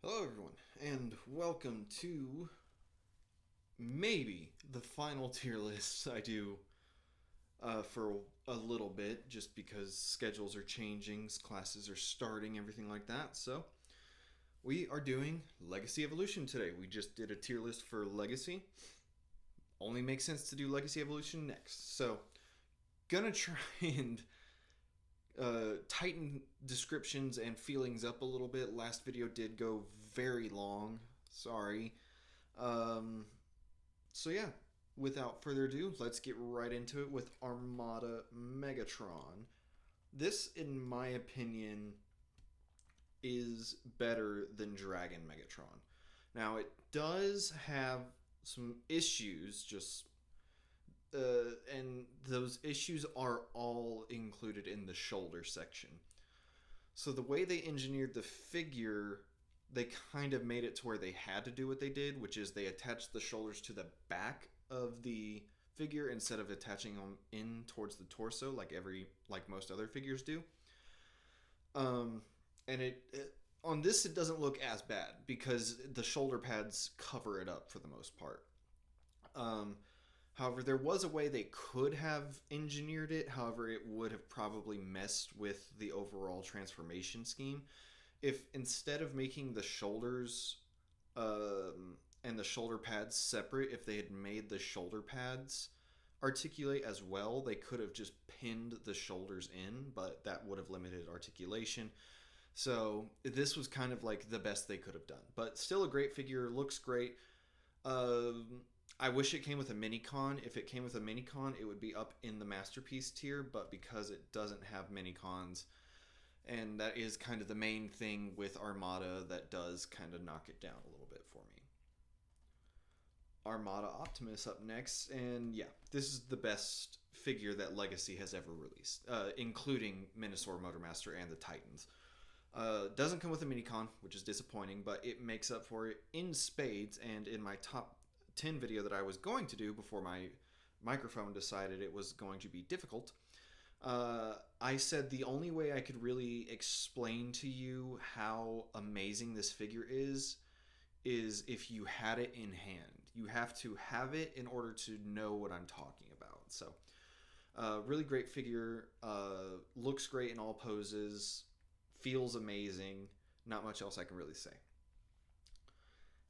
Hello, everyone, and welcome to maybe the final tier list I do for a little bit, just because schedules are changing, classes are starting, everything like that. So, we are doing Legacy Evolution today. We just did a tier list for Legacy. Only makes sense to do Legacy Evolution next. So, gonna try and tighten descriptions and feelings up a little bit. Last video did go very long. Sorry. Um, so yeah, without further ado, let's get right into it with Armada Megatron. This, in my opinion, is better than Dragon Megatron. Now, it does have some issues, and those issues are all included in the shoulder section. So the way they engineered the figure, they kind of made it to where they had to do what they did, which is they attached the shoulders to the back of the figure instead of attaching them in towards the torso like most other figures do. Um, and on this it doesn't look as bad because the shoulder pads cover it up for the most part. Um, However, there was a way they could have engineered it. However, it would have probably messed with the overall transformation scheme. If instead of making the shoulders and the shoulder pads separate, if they had made the shoulder pads articulate as well, they could have just pinned the shoulders in, but that would have limited articulation. So this was kind of like the best they could have done. But still a great figure, looks great. Um, I wish it came with a mini con. If it came with a mini con, it would be up in the masterpiece tier, but because it doesn't have mini cons, and that is kind of the main thing with Armada that does kind of knock it down a little bit for me. Armada Optimus up next, and yeah, this is the best figure that Legacy has ever released, including Minosaur Motormaster and the Titans. Doesn't come with a minicon, which is disappointing, but it makes up for it in spades. And in my top 10 video that I was going to do before my microphone decided it was going to be difficult, I said the only way I could really explain to you how amazing this figure is if you had it in hand. You have to have it in order to know what I'm talking about. So, really great figure. Looks great in all poses. Feels amazing. Not much else I can really say.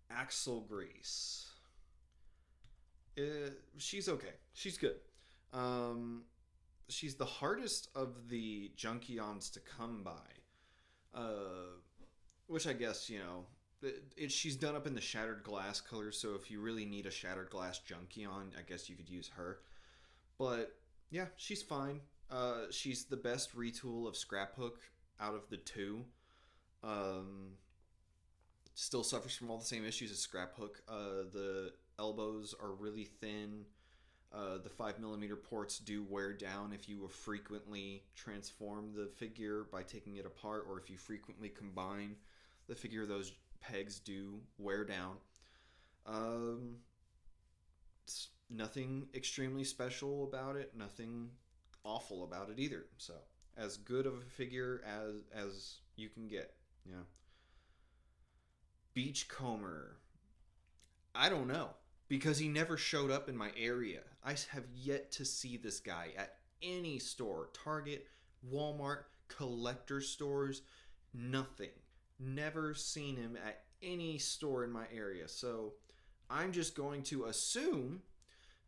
Axel Grease. She's okay. She's good. Um, she's the hardest of the Junkions to come by. Uh, which I guess, she's done up in the shattered glass color, so if you really need a shattered glass Junkion, I guess you could use her. But yeah, she's fine. She's the best retool of Scraphook out of the two. Um, Still suffers from all the same issues as Scraphook. The elbows are really thin. The 5 millimeter ports do wear down if you frequently transform the figure by taking it apart, or if you frequently combine the figure. Those pegs do wear down. Um, it's nothing extremely special about it. Nothing awful about it either. So as good of a figure as you can get. Yeah. Beachcomber. I don't know because he never showed up in my area. I have yet to see this guy at any store, Target, Walmart, collector stores, nothing. Never seen him at any store in my area. So I'm just going to assume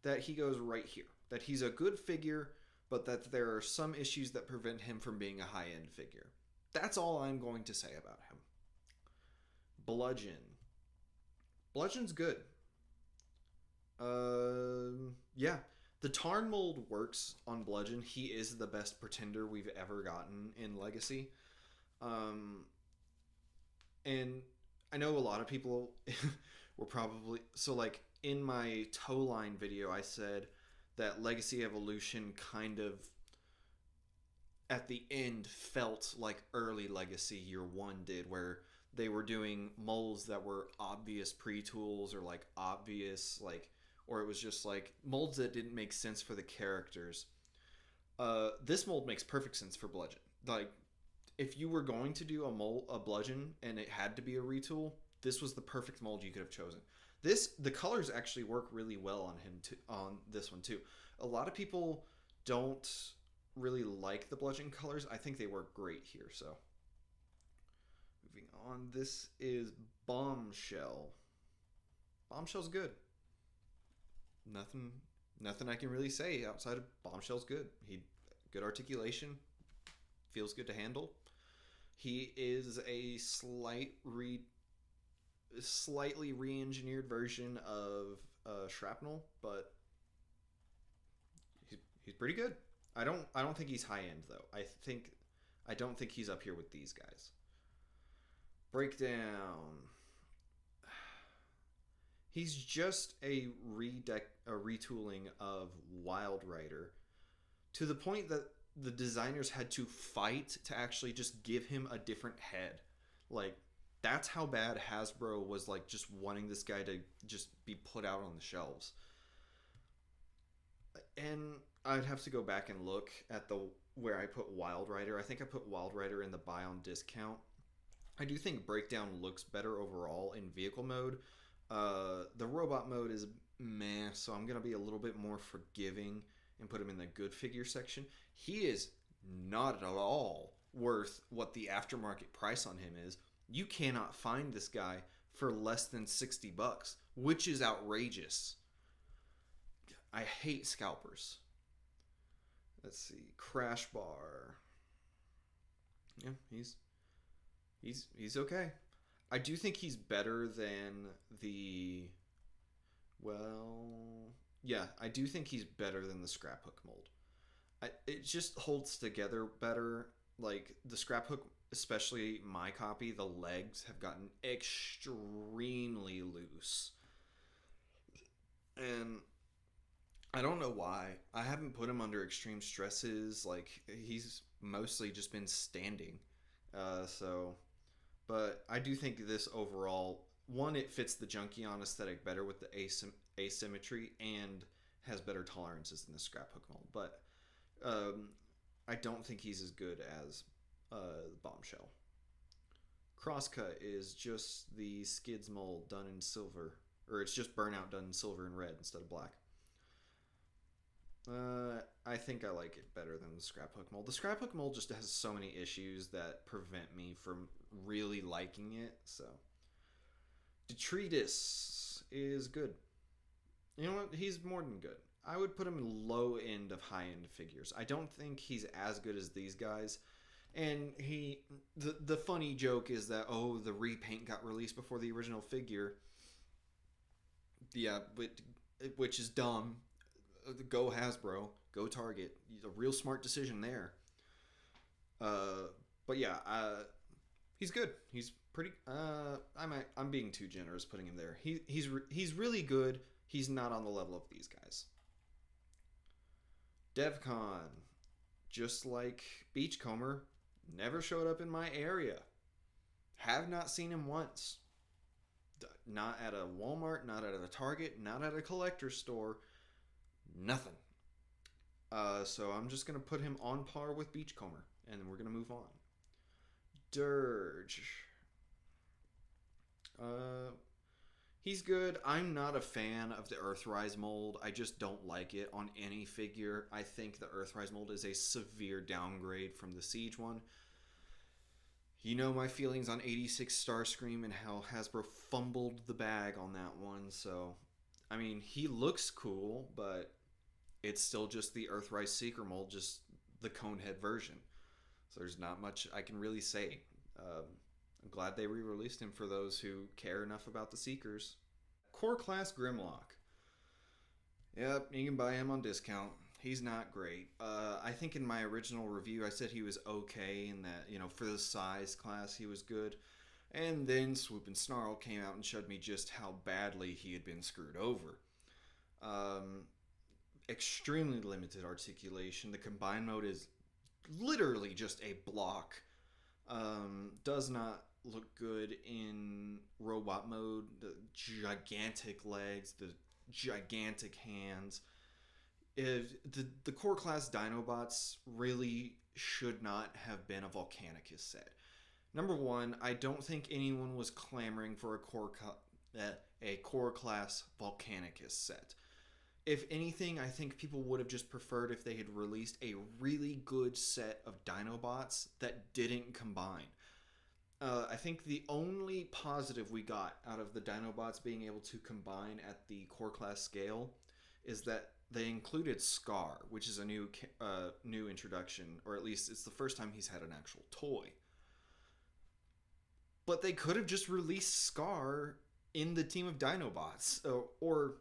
that he goes right here. That he's a good figure, but that there are some issues that prevent him from being a high end figure. That's all I'm going to say about him. Bludgeon. Bludgeon's good. Yeah. The Tarn mold works on Bludgeon. He is the best pretender we've ever gotten in Legacy. Um, and I know a lot of people were probably. So, like, in my toe line video, I said that Legacy Evolution kind of at the end felt like early Legacy Year 1 did, where they were doing molds that were obvious pre-tools or like obvious like, or it was just like molds that didn't make sense for the characters. This mold makes perfect sense for Bludgeon. Like if you were going to do a bludgeon and it had to be a retool, this was the perfect mold you could have chosen. The colors actually work really well on him too, on this one too. A lot of people don't really like the bludgeon colors. I think they work great here. So moving on, this is Bombshell. Bombshell's good. Nothing I can really say outside of Bombshell's good. He good articulation, feels good to handle. He is a slightly re-engineered version of Shrapnel, but he's pretty good. I don't think he's high end though. I don't think he's up here with these guys. Breakdown. He's just a retooling of Wild Rider, to the point that the designers had to fight to actually just give him a different head. Like, that's how bad Hasbro was, like, just wanting this guy to just be put out on the shelves. And I'd have to go back and look at where I put Wild Rider. I think I put Wild Rider in the buy on discount. I do think Breakdown looks better overall in vehicle mode. The robot mode is meh, so I'm going to be a little bit more forgiving and put him in the good figure section. He is not at all worth what the aftermarket price on him is. You cannot find this guy for less than $60, which is outrageous. I hate scalpers. Let's see. Crash Bar. Yeah, he's okay. I do think he's better than I do think he's better than the Scraphook mold. It just holds together better. Like, the Scraphook, especially my copy, the legs have gotten extremely loose. And I don't know why. I haven't put him under extreme stresses. Like, he's mostly just been standing. But I do think this overall, one, it fits the Junkion aesthetic better with the asymmetry and has better tolerances than the Scraphook mold. But I don't think he's as good as Bombshell. Crosscut is just the Skids mold done in silver. Or it's just Burnout done in silver and red instead of black. I think I like it better than the Scraphook mold. The Scraphook mold just has so many issues that prevent me from really liking it. So, Detritus is good. You know what? He's more than good. I would put him in low end of high end figures. I don't think he's as good as these guys. And the funny joke is that, oh, the repaint got released before the original figure. Yeah, which is dumb. Go Hasbro, go Target. A real smart decision there. But yeah, he's good. He's pretty. I'm being too generous putting him there. He's really good. He's not on the level of these guys. DevCon, just like Beachcomber, never showed up in my area. Have not seen him once. Not at a Walmart, not at a Target, not at a collector's store. Nothing. So I'm just going to put him on par with Beachcomber, and then we're going to move on. Dirge. He's good. I'm not a fan of the Earthrise mold. I just don't like it on any figure. I think the Earthrise mold is a severe downgrade from the Siege one. You know my feelings on 86 Starscream and how Hasbro fumbled the bag on that one. So, I mean, he looks cool, but it's still just the Earthrise Seeker mold, just the Conehead version. So there's not much I can really say. I'm glad they re-released him for those who care enough about the Seekers. Core Class Grimlock. Yep, you can buy him on discount. He's not great. I think in my original review I said he was okay and that, you know, for the size class he was good. And then Swoop and Snarl came out and showed me just how badly he had been screwed over. Extremely limited articulation. The combined mode is literally just a block. Does not look good in robot mode. The gigantic legs, the gigantic hands. If the core class Dinobots really should not have been a Volcanicus set. Number one, I don't think anyone was clamoring for a core class Volcanicus set. If anything, I think people would have just preferred if they had released a really good set of Dinobots that didn't combine. I think the only positive we got out of the Dinobots being able to combine at the core class scale is that they included Scar, which is a new introduction, or at least it's the first time he's had an actual toy. But they could have just released Scar in the team of Dinobots, or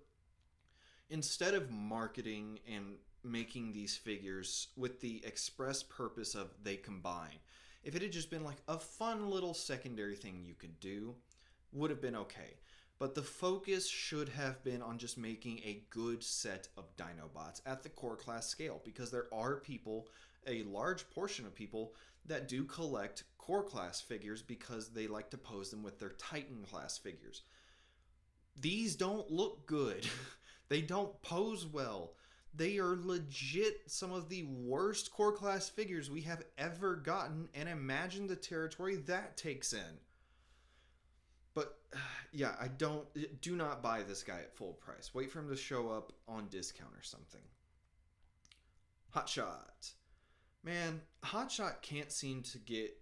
instead of marketing and making these figures with the express purpose of they combine. If it had just been like a fun little secondary thing you could do, would have been okay. But the focus should have been on just making a good set of Dinobots at the core class scale, because there are people, a large portion of people, that do collect core class figures because they like to pose them with their Titan class figures. These don't look good. They don't pose well. They are legit some of the worst core class figures we have ever gotten, and imagine the territory that takes in. But yeah, do not buy this guy at full price. Wait for him to show up on discount or something. Hotshot. Man, Hotshot can't seem to get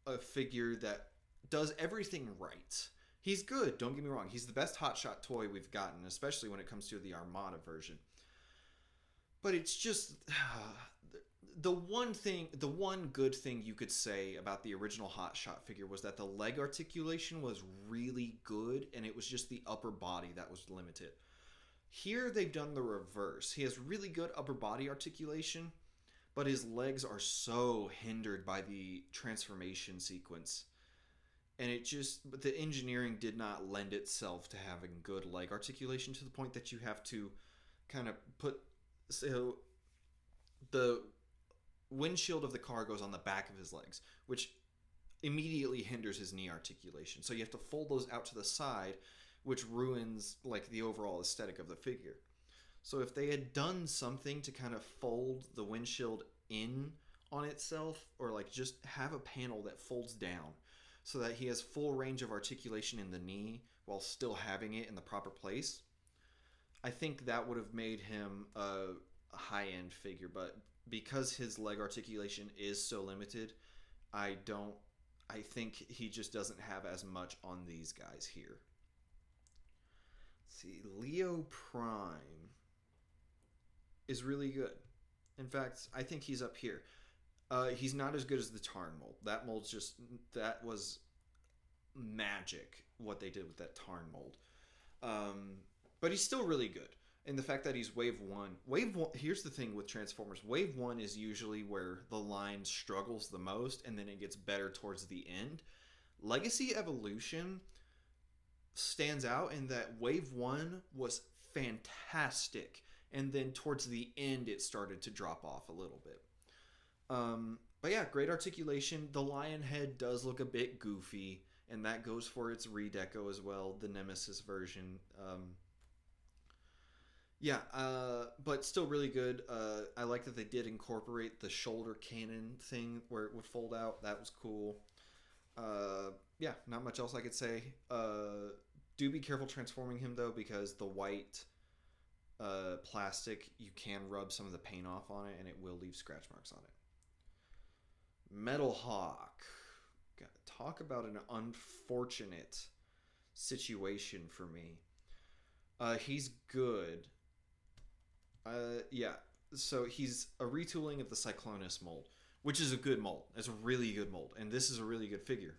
a figure that does everything right. He's good, don't get me wrong. He's the best Hotshot toy we've gotten, especially when it comes to the Armada version. But it's just the one good thing you could say about the original Hotshot figure was that the leg articulation was really good, and it was just the upper body that was limited. Here they've done the reverse. He has really good upper body articulation, but his legs are so hindered by the transformation sequence. And but the engineering did not lend itself to having good leg articulation, to the point that you have to kind of so the windshield of the car goes on the back of his legs, which immediately hinders his knee articulation. So you have to fold those out to the side, which ruins like the overall aesthetic of the figure. So if they had done something to kind of fold the windshield in on itself, or like just have a panel that folds down so that he has full range of articulation in the knee while still having it in the proper place, I think that would have made him a high-end figure. But because his leg articulation is so limited, I think he just doesn't have as much on these guys here. Let's see, Leo Prime is really good. In fact, I think he's up here. He's not as good as the Tarn mold. That was magic, what they did with that Tarn mold. But he's still really good. And the fact that he's Wave 1. Here's the thing with Transformers. Wave 1 is usually where the line struggles the most, and then it gets better towards the end. Legacy Evolution stands out in that Wave 1 was fantastic, and then towards the end it started to drop off a little bit. But yeah, great articulation. The lion head does look a bit goofy, and that goes for its redeco as well, the Nemesis version. But still really good. I like that they did incorporate the shoulder cannon thing where it would fold out. That was cool. Not much else I could say. Do be careful transforming him though, because the white plastic, you can rub some of the paint off on it and it will leave scratch marks on it. Metal Hawk. Talk about an unfortunate situation for me. He's good. So he's a retooling of the Cyclonus mold, which is a good mold. It's a really good mold, and this is a really good figure.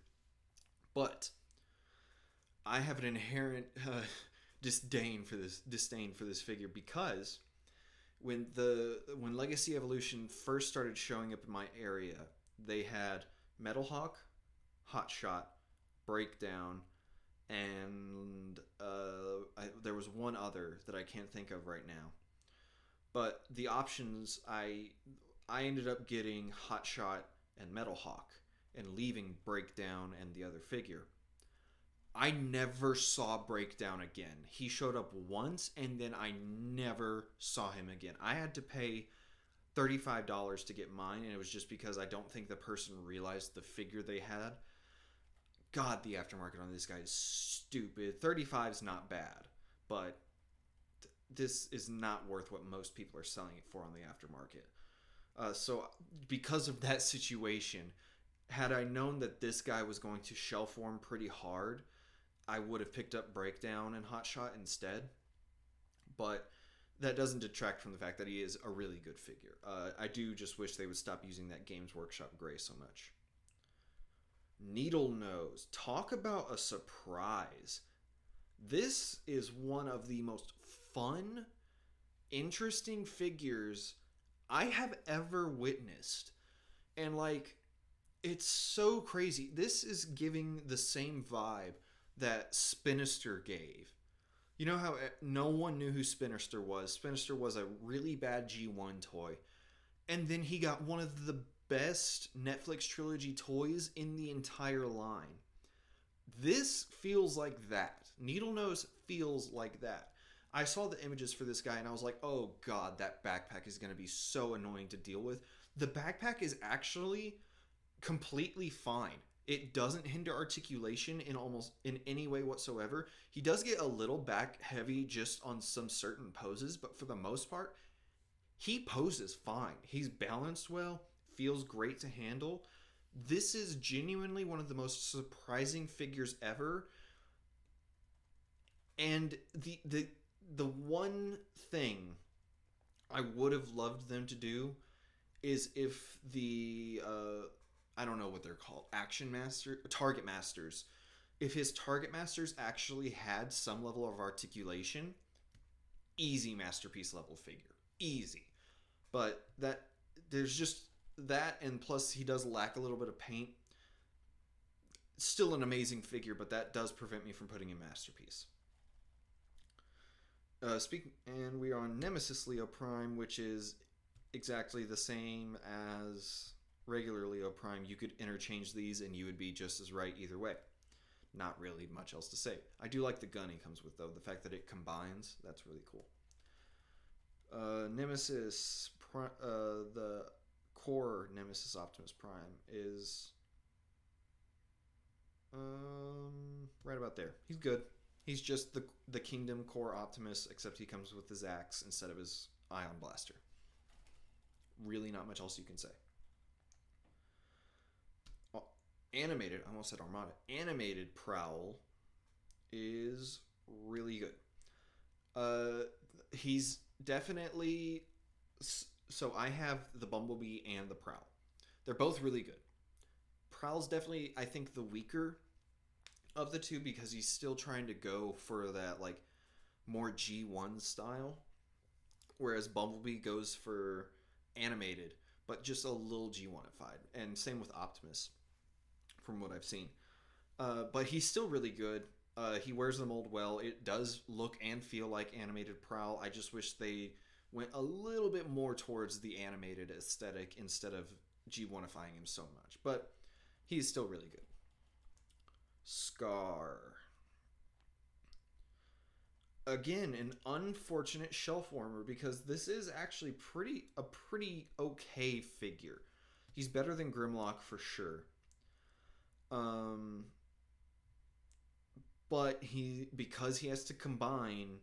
But I have an inherent disdain for this figure, because when Legacy Evolution first started showing up in my area, they had Metal Hawk, Hotshot, Breakdown, and there was one other that I can't think of right now. But the options, I ended up getting Hotshot and Metal Hawk and leaving Breakdown and the other figure. I never saw Breakdown again. He showed up once, and then I never saw him again. I had to pay $35 to get mine, and it was just because I don't think the person realized the figure they had. God, the aftermarket on this guy is stupid. 35 is not bad, but this is not worth what most people are selling it for on the aftermarket. So because of that situation, had I known that this guy was going to shell form pretty hard, I would have picked up Breakdown and Hotshot instead. But that doesn't detract from the fact that he is a really good figure. I do just wish they would stop using that Games Workshop gray so much. Needle Nose. Talk about a surprise. This is one of the most fun, interesting figures I have ever witnessed. And like, it's so crazy. This is giving the same vibe that Spinister gave. You know how no one knew who Spinister was? Spinister was a really bad G1 toy. And then he got one of the best Netflix trilogy toys in the entire line. This feels like that. Needle Nose feels like that. I saw the images for this guy and I was like, oh god, that backpack is going to be so annoying to deal with. The backpack is actually completely fine. It doesn't hinder articulation in any way whatsoever. He does get a little back heavy just on some certain poses, but for the most part, he poses fine. He's balanced well, feels great to handle. This is genuinely one of the most surprising figures ever. And the one thing I would have loved them to do is if the I don't know what they're called, Target Masters. If his Target Masters actually had some level of articulation, easy masterpiece level figure. Easy. But there's just that, and plus he does lack a little bit of paint. Still an amazing figure, but that does prevent me from putting in masterpiece. And we are on Nemesis Leo Prime, which is exactly the same as regular Leo Prime. You could interchange these and you would be just as right either way. Not really much else to say. I do like the gun he comes with, though. The fact that it combines, that's really cool. Nemesis, the core Nemesis Optimus Prime is right about there. He's good. He's just the Kingdom core Optimus, except he comes with his axe instead of his ion blaster. Really not much else you can say. Animated, I almost said Armada. Animated Prowl is really good. He's definitely... So I have the Bumblebee and the Prowl. They're both really good. Prowl's definitely, I think, the weaker of the two because he's still trying to go for that like more G1 style, whereas Bumblebee goes for animated, but just a little G1ified. And same with Optimus, from what I've seen. But he's still really good. He wears the mold well. It does look and feel like animated Prowl. I just wish they went a little bit more towards the animated aesthetic instead of G1ifying him so much. But he's still really good. Scar. Again, an unfortunate shelf warmer because this is actually a pretty okay figure. He's better than Grimlock for sure. But because he has to combine,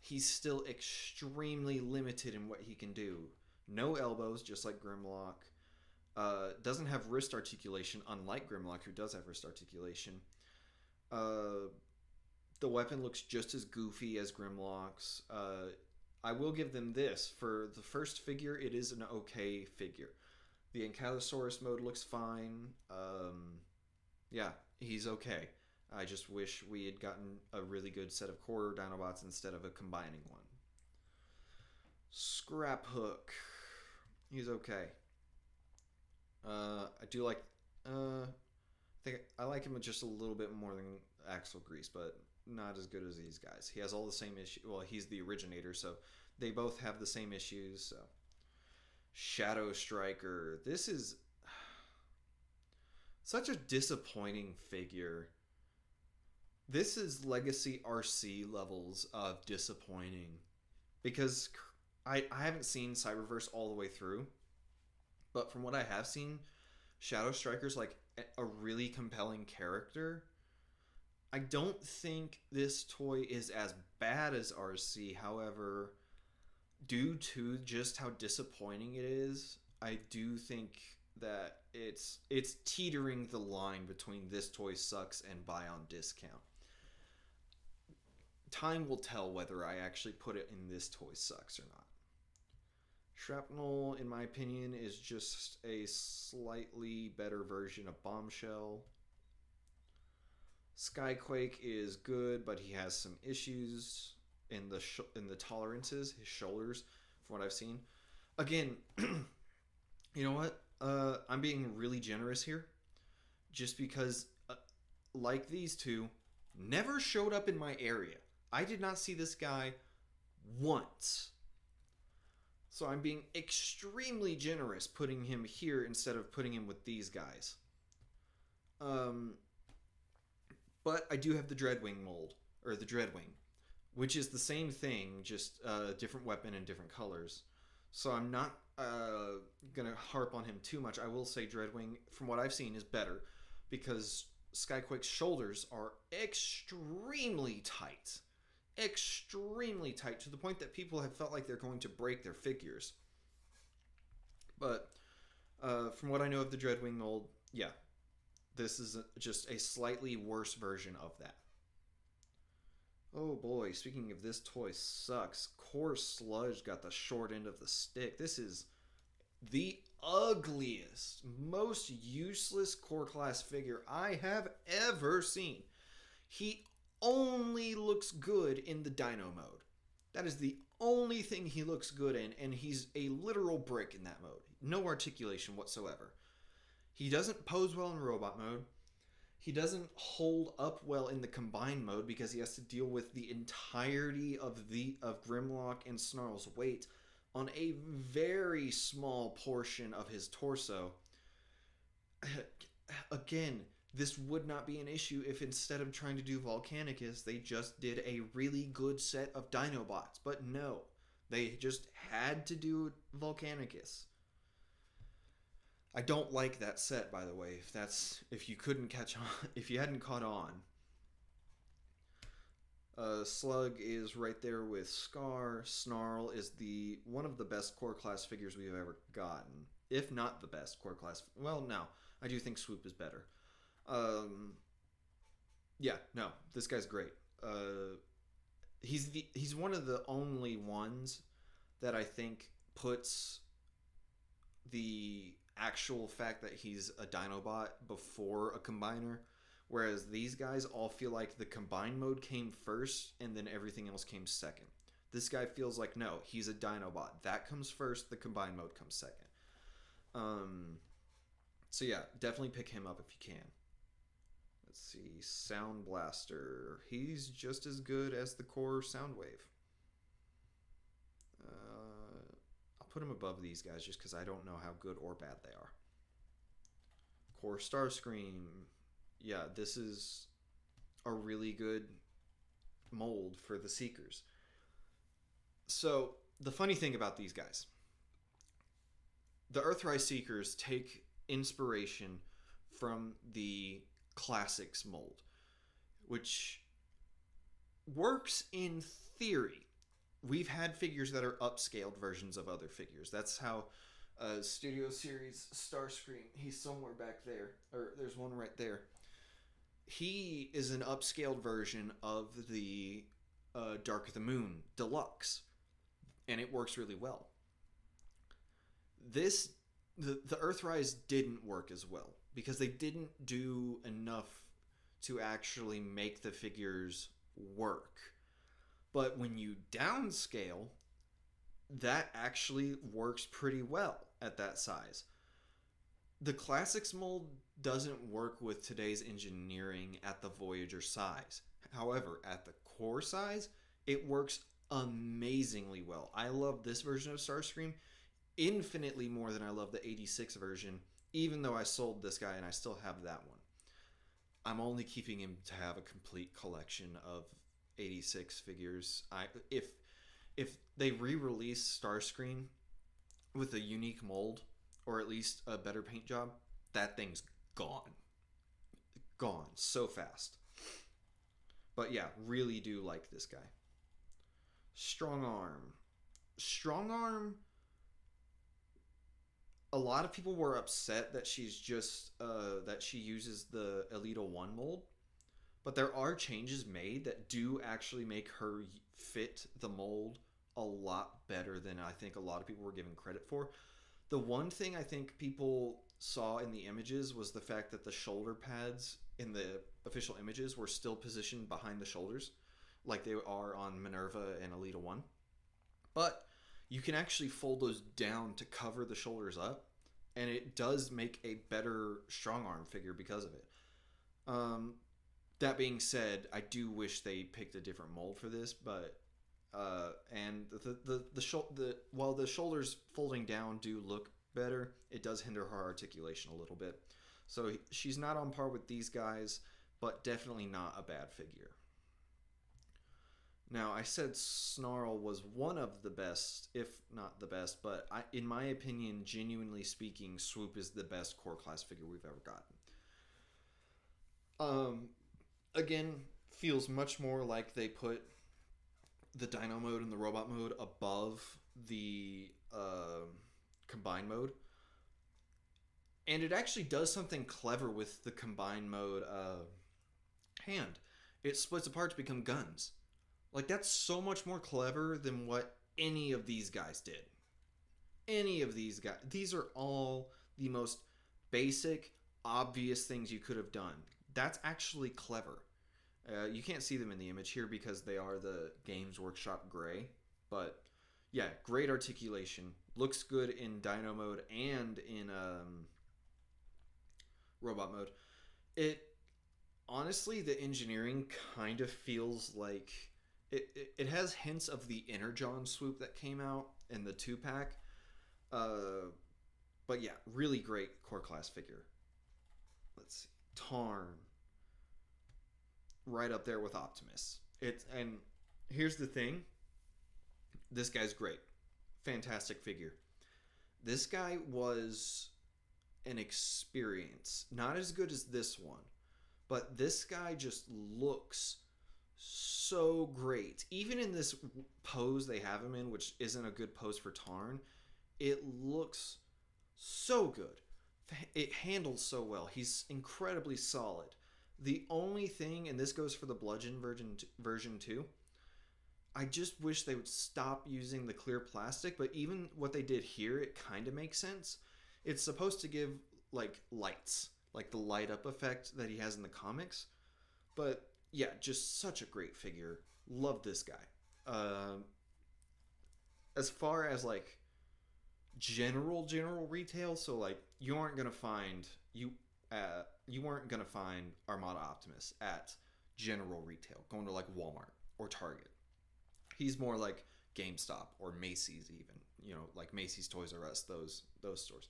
he's still extremely limited in what he can do. No elbows, just like Grimlock. Doesn't have wrist articulation, unlike Grimlock, who does have wrist articulation. The weapon looks just as goofy as Grimlock's. I will give them this. For the first figure, it is an okay figure. The Ankylosaurus mode looks fine. Yeah, he's okay. I just wish we had gotten a really good set of core Dinobots instead of a combining one. Scraphook. He's okay. I do like... I think I like him just a little bit more than Axel Grease, but not as good as these guys. He has all the same issues. Well, he's the originator, so they both have the same issues. So. Shadow Striker. This is such a disappointing figure. This is Legacy RC levels of disappointing. Because I haven't seen Cyberverse all the way through, but from what I have seen, Shadow Striker's like a really compelling character. I don't think this toy is as bad as RC. However, due to just how disappointing it is, I do think that it's teetering the line between this toy sucks and buy on discount. Time will tell whether I actually put it in this toy sucks or not. Shrapnel, in my opinion, is just a slightly better version of Bombshell. Skyquake is good, but he has some issues in the tolerances, his shoulders, from what I've seen. Again, you know what? I'm being really generous here, just because, like these two, never showed up in my area. I did not see this guy once. So I'm being extremely generous putting him here instead of putting him with these guys. But I do have the Dreadwing mold, or the Dreadwing, which is the same thing, just a different weapon and different colors. So I'm not going to harp on him too much. I will say Dreadwing, from what I've seen, is better because Skyquake's shoulders are extremely tight. Extremely tight, to the point that people have felt like they're going to break their figures. But from what I know of the Dreadwing mold, yeah, this is just a slightly worse version of that. Oh boy, speaking of this toy sucks, Core Sludge got the short end of the stick. This is the ugliest, most useless core class figure I have ever seen. He only looks good in the Dino mode. That is the only thing he looks good in, and he's a literal brick in that mode. No articulation whatsoever. He doesn't pose well in robot mode. He doesn't hold up well in the combined mode because he has to deal with the entirety of Grimlock and Snarl's weight on a very small portion of his torso. Again, this would not be an issue if instead of trying to do Volcanicus, they just did a really good set of Dinobots. But no, they just had to do Volcanicus. I don't like that set, by the way. If you couldn't catch on, if you hadn't caught on. Slug is right there with Scar. Snarl is one of the best core class figures we've ever gotten, if not the best core class. Well, no, I do think Swoop is better. Yeah, no, this guy's great. He's one of the only ones that I think puts the actual fact that he's a Dinobot before a combiner, whereas these guys all feel like the combine mode came first and then everything else came second. This guy feels like, no, he's a Dinobot. That comes first, the combine mode comes second. So yeah, definitely pick him up if you can. Let's see, Sound Blaster. He's just as good as the core Soundwave. Put him above these guys just because I don't know how good or bad they are. Core Starscream. Yeah, this is a really good mold for the Seekers. So, the funny thing about these guys, the Earthrise Seekers take inspiration from the Classics mold, which works in theory. We've had figures that are upscaled versions of other figures. That's how Studio Series Starscream, he's somewhere back there, or there's one right there. He is an upscaled version of the Dark of the Moon Deluxe, and it works really well. The Earthrise didn't work as well because they didn't do enough to actually make the figures work. But when you downscale, that actually works pretty well at that size. The Classics mold doesn't work with today's engineering at the Voyager size. However, at the core size, it works amazingly well. I love this version of Starscream infinitely more than I love the 86 version, even though I sold this guy and I still have that one. I'm only keeping him to have a complete collection of 86 figures. If they re-release Starscream with a unique mold or at least a better paint job, that thing's gone. Gone so fast. But yeah, really do like this guy. Strong Arm. Strong Arm, a lot of people were upset that she's just that she uses the Elita 1 mold, but there are changes made that do actually make her fit the mold a lot better than I think a lot of people were given credit for. The one thing I think people saw in the images was the fact that the shoulder pads in the official images were still positioned behind the shoulders, like they are on Minerva and Elita 1. But you can actually fold those down to cover the shoulders up, and it does make a better strong arm figure because of it. That being said, I do wish they picked a different mold for this, but and the while the shoulders folding down do look better, it does hinder her articulation a little bit. So she's not on par with these guys, but definitely not a bad figure. Now, I said Snarl was one of the best, if not the best, but in my opinion, genuinely speaking, Swoop is the best core class figure we've ever gotten. Again, feels much more like they put the Dino mode and the Robot mode above the combined mode. And it actually does something clever with the combined mode hand. It splits apart to become guns. Like, that's so much more clever than what any of these guys did. Any of these guys. These are all the most basic, obvious things you could have done. That's actually clever. You can't see them in the image here because they are the Games Workshop gray. But, yeah, great articulation. Looks good in Dino mode and in Robot mode. Honestly, the engineering kind of feels like... It has hints of the Energon Swoop that came out in the 2-pack. But yeah, really great core class figure. Let's see. Tarn. Right up there with Optimus. And here's the thing. This guy's great. Fantastic figure. This guy was an experience. Not as good as this one. But this guy just looks so great. Even in this pose they have him in, which isn't a good pose for Tarn, it looks so good. It handles so well. He's incredibly solid. The only thing, and this goes for the Bludgeon version too, I just wish they would stop using the clear plastic, but even what they did here, it kind of makes sense. It's supposed to give, like, lights, like the light up effect that he has in the comics, but yeah, just such a great figure. Love this guy. As far as like general retail, so like you weren't gonna find Armada Optimus at general retail, going to like Walmart or Target. He's more like GameStop or Macy's, even, you know, like Macy's, Toys R Us, those stores.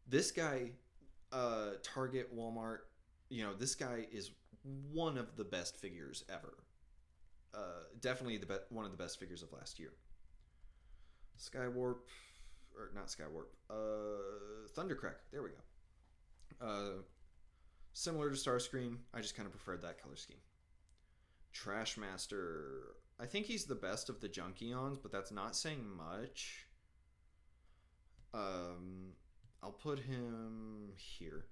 This guy, Target, Walmart, you know, this guy is one of the best figures ever. Definitely one of the best figures of last year. Skywarp, or not Skywarp, Thundercracker. There we go. Similar to Starscream, I just kind of preferred that color scheme. Trashmaster, I think he's the best of the Junkions, but that's not saying much. I'll put him here.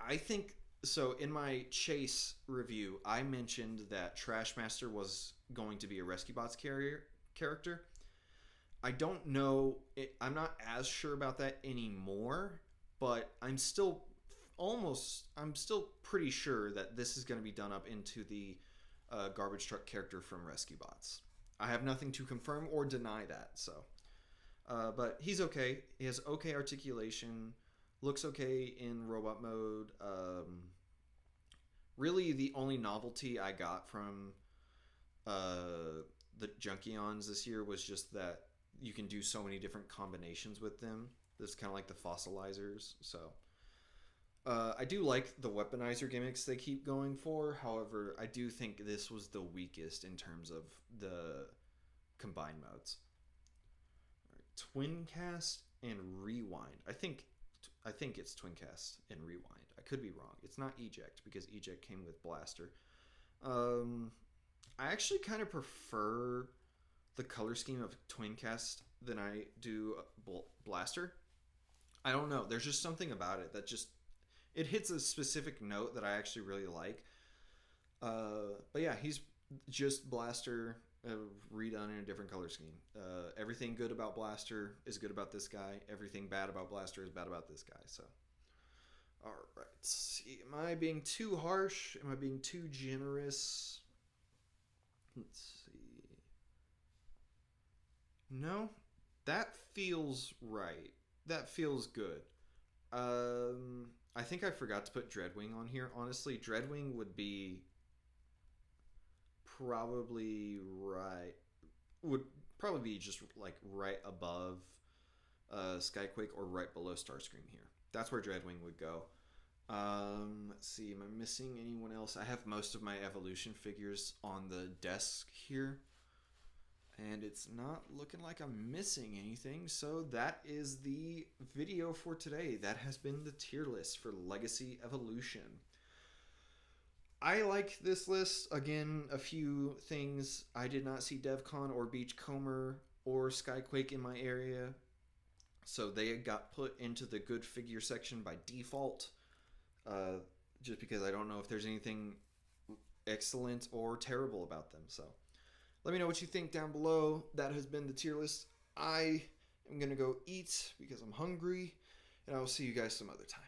I think... So in my Chase review, I mentioned that Trashmaster was going to be a Rescue Bots character. I don't know. I'm not as sure about that anymore, but I'm still pretty sure that this is going to be done up into the garbage truck character from Rescue Bots. I have nothing to confirm or deny that. So, but he's okay. He has okay articulation. Looks okay in robot mode. Really, the only novelty I got from the Junkions this year was just that you can do so many different combinations with them. It's kind of like the fossilizers. So I do like the weaponizer gimmicks they keep going for. However, I do think this was the weakest in terms of the combine modes. All right, twin cast and rewind. I think it's twin cast and rewind. I could be wrong. It's not eject because eject came with blaster. I actually kind of prefer the color scheme of twin cast than I do blaster. I don't know. There's just something about it that just it hits a specific note that I actually really like. But yeah, he's just blaster redone in a different color scheme. Everything good about blaster is good about this guy. Everything bad about blaster is bad about this guy. So, all right. Let's see. Am I being too harsh? Am I being too generous? Let's see. No, that feels right. That feels good. I think I forgot to put Dreadwing on here. Honestly, Dreadwing would be probably right. Would probably be just like right above Skyquake or right below Starscream here. That's where Dreadwing would go. Let's see. Am I missing anyone else? I have most of my evolution figures on the desk here. And it's not looking like I'm missing anything. So that is the video for today. That has been the tier list for Legacy Evolution. I like this list. Again, a few things. I did not see DevCon or Beachcomber or Skyquake in my area. So they got put into the good figure section by default. Just because I don't know if there's anything excellent or terrible about them. So let me know what you think down below. That has been the tier list. I am going to go eat because I'm hungry. And I will see you guys some other time.